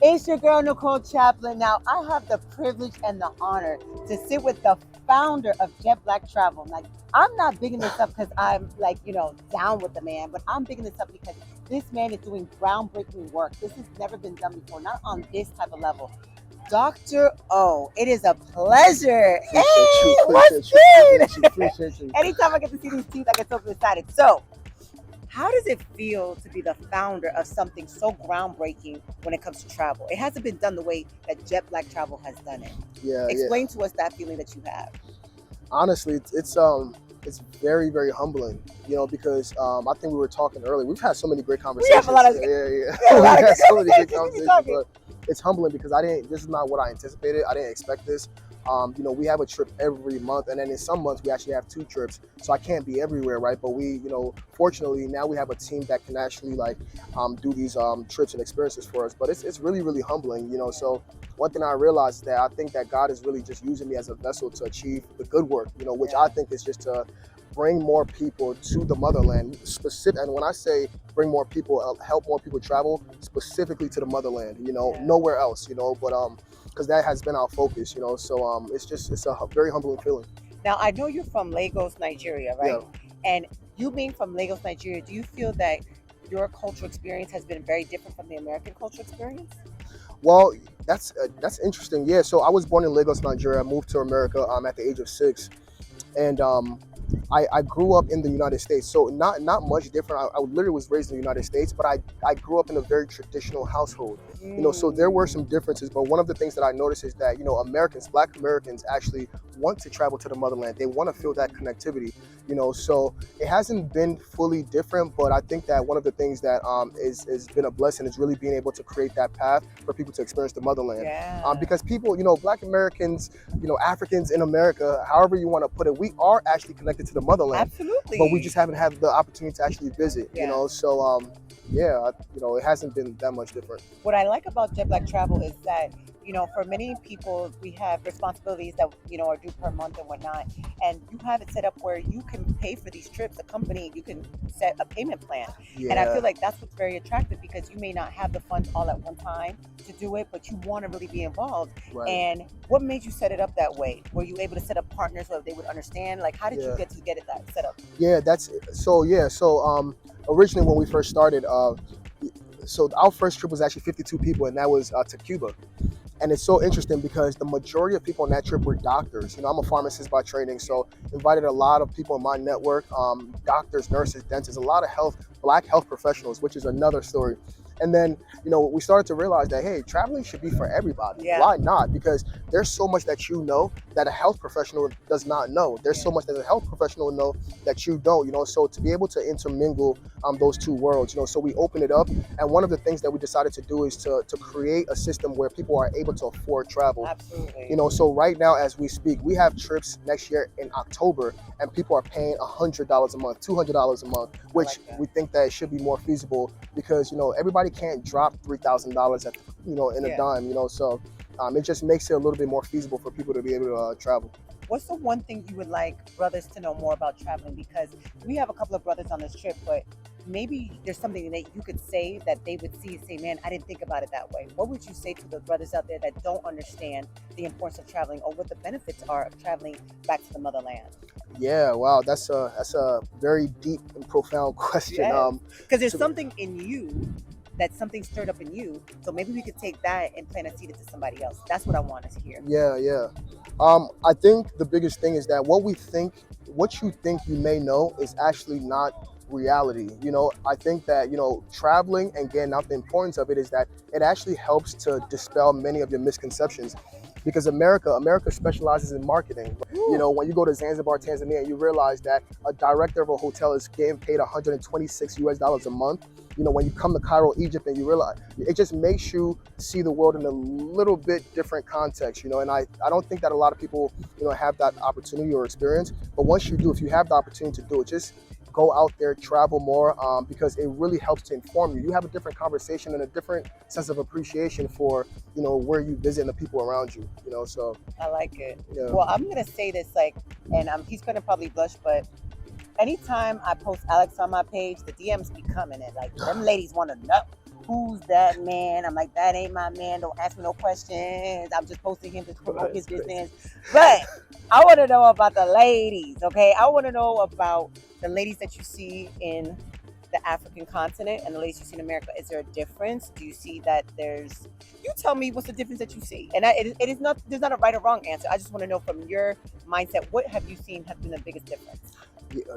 It's your girl, Nicole Chaplin. Now, I have the privilege and the honor to sit with the founder of Jet Black Travel. Like, I'm not bigging this up because I'm like, down with the man, but I'm bigging this up because this man is doing groundbreaking work. This has never been done before, not on this type of level. Dr. O, it is a pleasure. Appreciate you, Hey, what's appreciate you, good? appreciate you. Anytime I get to see these teeth, I get so excited. So, how does it feel to be the founder of something so groundbreaking when it comes to travel? It hasn't been done the way that Jet Black Travel has done it. Yeah. Explain to us that feeling that you have. Honestly, it's very, very humbling, because I think we were talking earlier. We've had so many great We conversations. have a lot of Yeah. we have a We've lot of had good so many great conversations. We be conversations, talking. but it's humbling because this is not what I anticipated. I didn't expect this. We have a trip every month, and then in some months we actually have two trips. So I can't be everywhere, right? But fortunately now we have a team that can actually do these trips and experiences for us. But it's really, really humbling, So one thing I realized is that I think that God is really just using me as a vessel to achieve the good work, which I think is just to bring more people to the motherland. And when I say bring more people, help more people travel specifically to the motherland, nowhere else, but because that has been our focus, so it's a very humbling feeling. Now, I know you're from Lagos, Nigeria, right? Yeah. And you being from Lagos, Nigeria, do you feel that your cultural experience has been very different from the American cultural experience? Well, that's interesting. Yeah, so I was born in Lagos, Nigeria. I moved to America at the age of 6, and I grew up in the United States, so not much different. I literally was raised in the United States, but I grew up in a very traditional household. So there were some differences, but one of the things that I noticed is that Black Americans actually want to travel to the motherland. They want to feel that connectivity. So it hasn't been fully different, but I think that one of the things that is been a blessing is really being able to create that path for people to experience the motherland. Yeah. Because people, Black Americans, Africans in America, however you want to put it, we are actually connected to the motherland. Absolutely. But we just haven't had the opportunity to actually visit. Yeah. So it hasn't been that much different. What I like about Jet Black Travel is that, for many people, we have responsibilities that, are due per month and whatnot. And you have it set up where you can pay for these trips. The company, you can set a payment plan. Yeah. And I feel like that's what's very attractive because you may not have the funds all at one time to do it, but you want to really be involved. Right. And what made you set it up that way? Were you able to set up partners so they would understand? Like, how did you get it that set up? Yeah, so originally when we first started, so our first trip was actually 52 people, and that was to Cuba. And it's so interesting because the majority of people on that trip were doctors. I'm a pharmacist by training, so invited a lot of people in my network, doctors, nurses, dentists, a lot of Black health professionals, which is another story. And then, we started to realize that, hey, traveling should be for everybody. Yeah. Why not? Because there's so much that that a health professional does not know. There's so much that a health professional know that you don't, So to be able to intermingle those two worlds, so we opened it up. And one of the things that we decided to do is to create a system where people are able to afford travel. Absolutely. So right now, as we speak, we have trips next year in October, and people are paying $100 a month, $200 a month, which we think that it should be more feasible because, everybody can't drop $3,000 in a dime, so it just makes it a little bit more feasible for people to be able to travel. What's the one thing you would like brothers to know more about traveling? Because we have a couple of brothers on this trip, but maybe there's something that you could say that they would see and say, man, I didn't think about it that way. What would you say to the brothers out there that don't understand the importance of traveling or what the benefits are of traveling back to the motherland? Yeah, wow, that's a very deep and profound question. Because there's something in you that something stirred up in you. So maybe we could take that and plant a seed into somebody else. That's what I wanted to hear. Yeah. I think the biggest thing is that what you think you may know is actually not reality. I think that, traveling, and again, not the importance of it is that it actually helps to dispel many of your misconceptions. Because America specializes in marketing. When you go to Zanzibar, Tanzania, you realize that a director of a hotel is getting paid $126 a month. When you come to Cairo, Egypt, and you realize it just makes you see the world in a little bit different context. And I don't think that a lot of people, have that opportunity or experience. But once you do, if you have the opportunity to do it, just go out there, travel more, because it really helps to inform you. You have a different conversation and a different sense of appreciation for, where you visit and the people around you, so. I like it. Yeah. Well, I'm going to say this, and he's going to probably blush, but anytime I post Alex on my page, the DMs be coming in. Them ladies want to know. who's that man? I'm like, that ain't my man. Don't ask me no questions. I'm just posting him to promote his business. But I want to know about the ladies, okay? I want to know about the ladies that you see in the African continent and the ladies you see in America. Is there a difference? Do you see that there's? You tell me what's the difference that you see, and it is not. There's not a right or wrong answer. I just want to know from your mindset, what have you seen has been the biggest difference?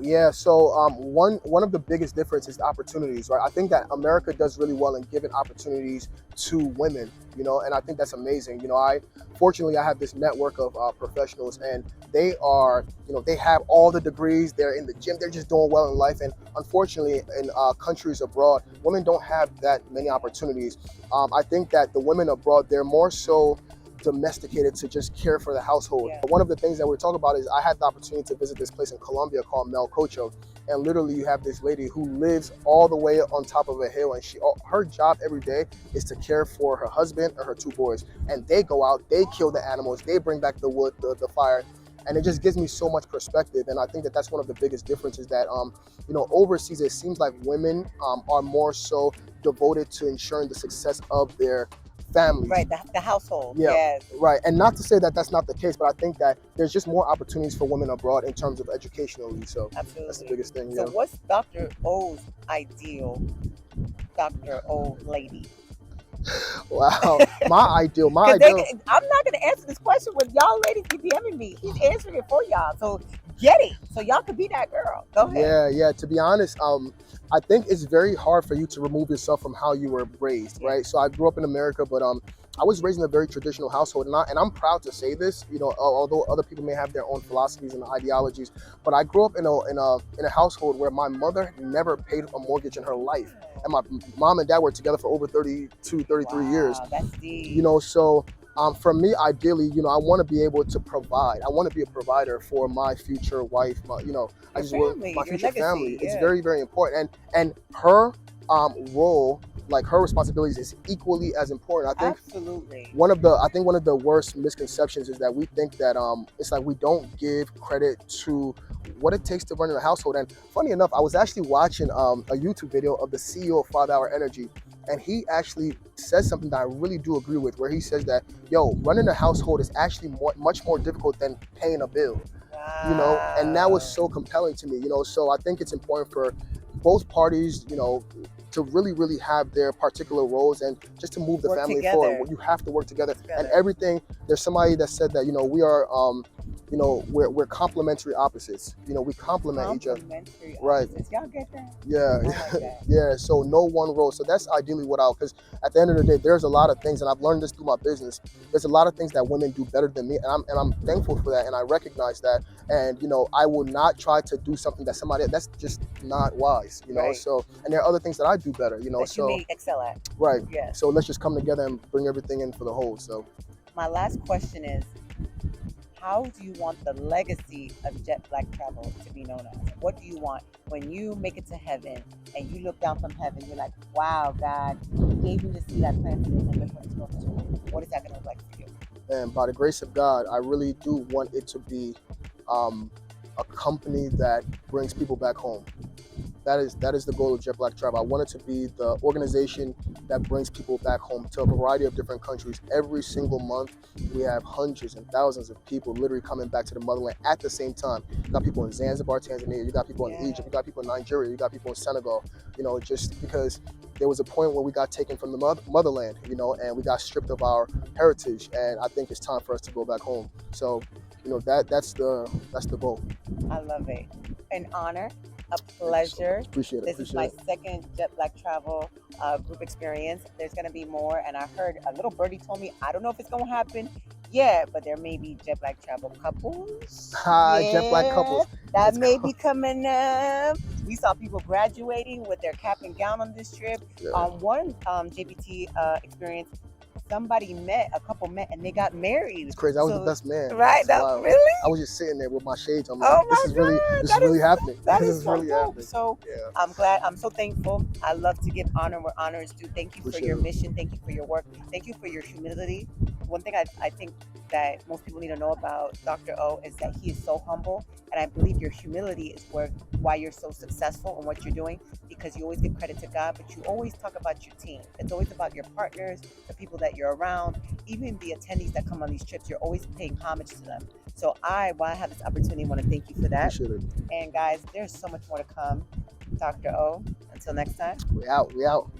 Yeah, so one of the biggest differences is opportunities, right? I think that America does really well in giving opportunities to women, and I think that's amazing. I fortunately I have this network of professionals, and they are, they have all the degrees, they're in the gym, they're just doing well in life, and unfortunately in countries abroad, women don't have that many opportunities. I think that the women abroad, they're more so domesticated to just care for the household. Yeah. One of the things that we're talking about is I had the opportunity to visit this place in Colombia called Melcocho, and literally you have this lady who lives all the way on top of a hill, and her job every day is to care for her husband and her two boys, and they go out, they kill the animals, they bring back the wood, the fire, and it just gives me so much perspective. And I think that that's one of the biggest differences, that overseas it seems like women are more so devoted to ensuring the success of their families. Right, the household. Yeah, yes. Right. And not to say that that's not the case, but I think that there's just more opportunities for women abroad in terms of educationally. So absolutely, that's the biggest thing. So what's Dr. O's ideal Dr. O lady? Wow, my ideal. I'm not going to answer this question when y'all ladies be DMing me. He's answering it for y'all. So get it. So y'all could be that girl. Go ahead. Yeah. To be honest, I think it's very hard for you to remove yourself from how you were raised, right? So I grew up in America, but I was raised in a very traditional household, and I'm proud to say this, although other people may have their own philosophies and ideologies, but I grew up in a household where my mother never paid a mortgage in her life, and my mom and dad were together for over 32, 33 years. That's deep. So for me, ideally, I want to be able to provide. I want to be a provider for my future wife, my future family. It's very, very important, and her role, like her responsibilities, is equally as important. I think absolutely. One of the worst misconceptions is that we think that it's like we don't give credit to what it takes to run a household. And funny enough, I was actually watching a YouTube video of the CEO of 5 Hour Energy, and he actually says something that I really do agree with, where he says that, running a household is actually much more difficult than paying a bill. Wow. And that was so compelling to me. So I think it's important for both parties, to really, really have their particular roles and just to move the work family together. forward. You have to work together. And everything. There's somebody that said that we are we're complementary opposites. We complement each other. Right. Y'all get that? Yeah. Like that. Yeah. So no one role. So that's ideally because at the end of the day, there's a lot of things, and I've learned this through my business. There's a lot of things that women do better than me, and I'm thankful for that, and I recognize that. And I will not try to do something that's just not wise. Right. So, and there are other things that I do better. That you may excel at. Right. Yeah. So let's just come together and bring everything in for the whole. So my last question is, how do you want the legacy of Jet Black Travel to be known as? What do you want when you make it to heaven and you look down from heaven? You're like, wow, God, you gave me to see that plan today, and look what it's going to do. What is that going to look like for you? And by the grace of God, I really do want it to be a company that brings people back home. That is the goal of Jet Black Travel. I want it to be the organization that brings people back home to a variety of different countries. Every single month, we have hundreds and thousands of people literally coming back to the motherland at the same time. You got people in Zanzibar, Tanzania. You got people in Egypt. You got people in Nigeria. You got people in Senegal. Just because there was a point where we got taken from the motherland, and we got stripped of our heritage. And I think it's time for us to go back home. So, that's the goal. I love it. An honor. A pleasure. Appreciate it. This is my second Jet Black Travel group experience. There's going to be more. And I heard a little birdie told me, I don't know if it's going to happen yet, but there may be Jet Black Travel couples. Jet Black couples. That may be coming up. We saw people graduating with their cap and gown on this trip. One JBT experience, a couple met, and they got married. It's crazy. I was the best man. Right? Really? I was just sitting there with my shades on. This is really happening. That this is so really dope. happening. So I'm glad. I'm so thankful. I love to give honor where honor is due. Thank you for your mission. Thank you for your work. Thank you for your humility. one thing I think that most people need to know about Dr. O is that he is so humble, and I believe your humility is why you're so successful in what you're doing, because you always give credit to God, but you always talk about your team. It's always about your partners, the people that you're around, even the attendees that come on these trips. You're always paying homage to them. So while I have this opportunity, want to thank you for that. Appreciate it. And guys, there's so much more to come. Dr. O, until next time. We out. We out.